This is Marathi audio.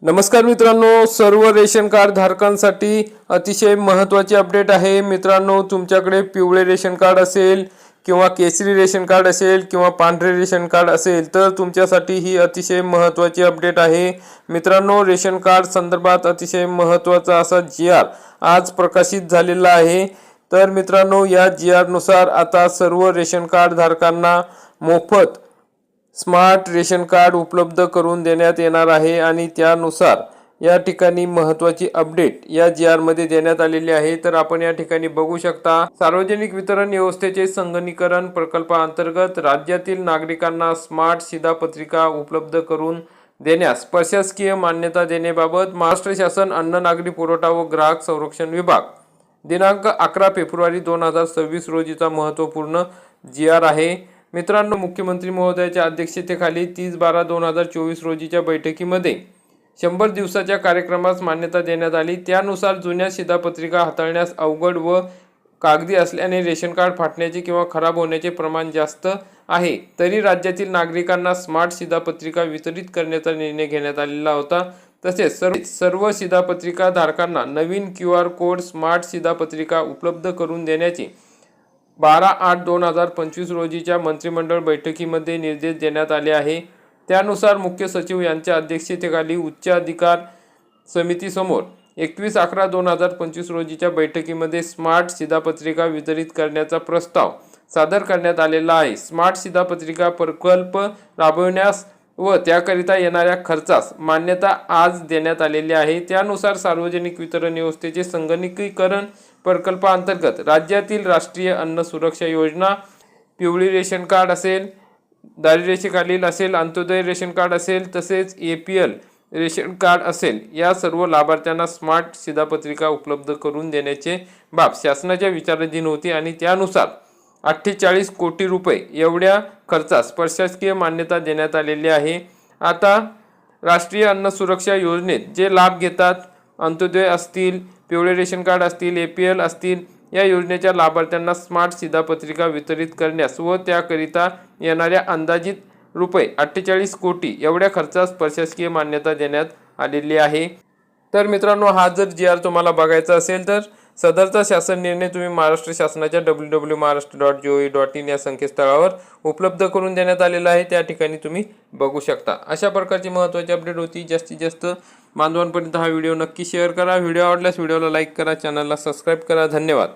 नमस्कार मित्रांनो, सर्व रेशन कार्ड धारकांसाठी अतिशय महत्त्वाची अपडेट आहे। मित्रांनो, तुमच्याकडे पिवळे रेशन कार्ड असेल किंवा केसरी रेशन कार्ड असेल किंवा पांढरे रेशन कार्ड असेल तर तुमच्यासाठी ही अतिशय महत्त्वाची अपडेट आहे। मित्रांनो, रेशन कार्ड संदर्भात अतिशय महत्त्वाचा असा GR आज प्रकाशित झालेला आहे। तर मित्रांनो, या GR नुसार आता सर्व रेशन कार्ड धारकांना मोफत स्मार्ट रेशन कार्ड उपलब्ध करून देण्यात येणार आहे आणि त्यानुसार या ठिकाणी महत्त्वाची अपडेट या GR मध्ये देण्यात आलेली आहे। तर आपण या ठिकाणी बघू शकता, सार्वजनिक वितरण व्यवस्थेचे संगणकीकरण प्रकल्पाअंतर्गत राज्यातील नागरिकांना स्मार्ट शिधापत्रिका उपलब्ध करून देण्यास प्रशासकीय मान्यता देण्याबाबत महाराष्ट्र शासन अन्न नागरी पुरवठा व ग्राहक संरक्षण विभाग दिनांक 11 फेब्रुवारी 2026 रोजीचा महत्त्वपूर्ण GR आहे। मित्रांनो, मुख्यमंत्री महोदयाच्या अध्यक्षतेखाली 30/12/2024 रोजीच्या बैठकीमध्ये 100 दिवसाच्या कार्यक्रमास मान्यता देण्यात आली। त्यानुसार जुन्या शिधापत्रिका हाताळण्यास अवघड व कागदी असल्याने रेशन कार्ड फाटण्याचे किंवा खराब होण्याचे प्रमाण जास्त आहे। तरी राज्यातील नागरिकांना स्मार्ट शिधापत्रिका वितरित करण्याचा निर्णय घेण्यात आलेला होता। तसेच सर्व शिधापत्रिका धारकांना नवीन QR कोड स्मार्ट शिधापत्रिका उपलब्ध करून देण्याचे 12/8/2025 रोजीच्या मंत्रिमंडळ बैठकीमध्ये निर्देश देण्यात आले आहे। त्यानुसार मुख्य सचिव यांच्या अध्यक्षतेखाली उच्चाधिकार समितीसमोर 21/11/2025 रोजीच्या बैठकीमध्ये स्मार्ट शिधापत्रिका वितरित करण्याचा प्रस्ताव सादर करण्यात आलेला आहे। स्मार्ट शिधापत्रिका प्रकल्प राबविण्यास व त्याकरिता येणाऱ्या खर्चास मान्यता आज देण्यात आलेली आहे। त्यानुसार सार्वजनिक वितरण व्यवस्थेचे संगणकीकरण प्रकल्पाअंतर्गत राज्यातील राष्ट्रीय अन्न सुरक्षा योजना, पिवळी रेशन कार्ड असेल, दारिद्र्यरेषेखालील असेल, अंत्योदय रेशन कार्ड असेल, तसेच APL रेशन कार्ड असेल, या सर्व लाभार्थ्यांना स्मार्ट शिधापत्रिका उपलब्ध करून देण्याचे बाब शासनाच्या विचाराधीन होती आणि त्यानुसार 48 कोटी रुपये एवढ्या खर्चास प्रशासकीय मान्यता देण्यात आलेली आहे। आता राष्ट्रीय अन्न सुरक्षा योजनेत जे लाभ घेतात, अंत्योदय असतील, पिवळे रेशन कार्ड असतील, APL असतील, या योजनेच्या लाभार्थ्यांना स्मार्ट शिधापत्रिका वितरित करण्यास व त्याकरिता येणाऱ्या अंदाजित रुपये 48 कोटी एवढ्या खर्चास प्रशासकीय मान्यता देण्यात आलेली आहे। तर मित्रांनो, हा जर GR तुम्हाला बघायचा असेल तर सदरचा शासन निर्णय तुम्ही महाराष्ट्र शासनाच्या www.maharashtra.gov.in या संकेतस्थळावर उपलब्ध करून देण्यात आलेला आहे। त्या ठिकाणी तुम्ही बघू शकता। अशा प्रकारची महत्त्वाची अपडेट होती। जास्तीत जास्त बांधवांपर्यंत हा व्हिडिओ नक्की शेअर करा। व्हिडिओ आवडल्यास व्हिडिओला लाईक करा, चॅनलला सबस्क्राईब करा। धन्यवाद।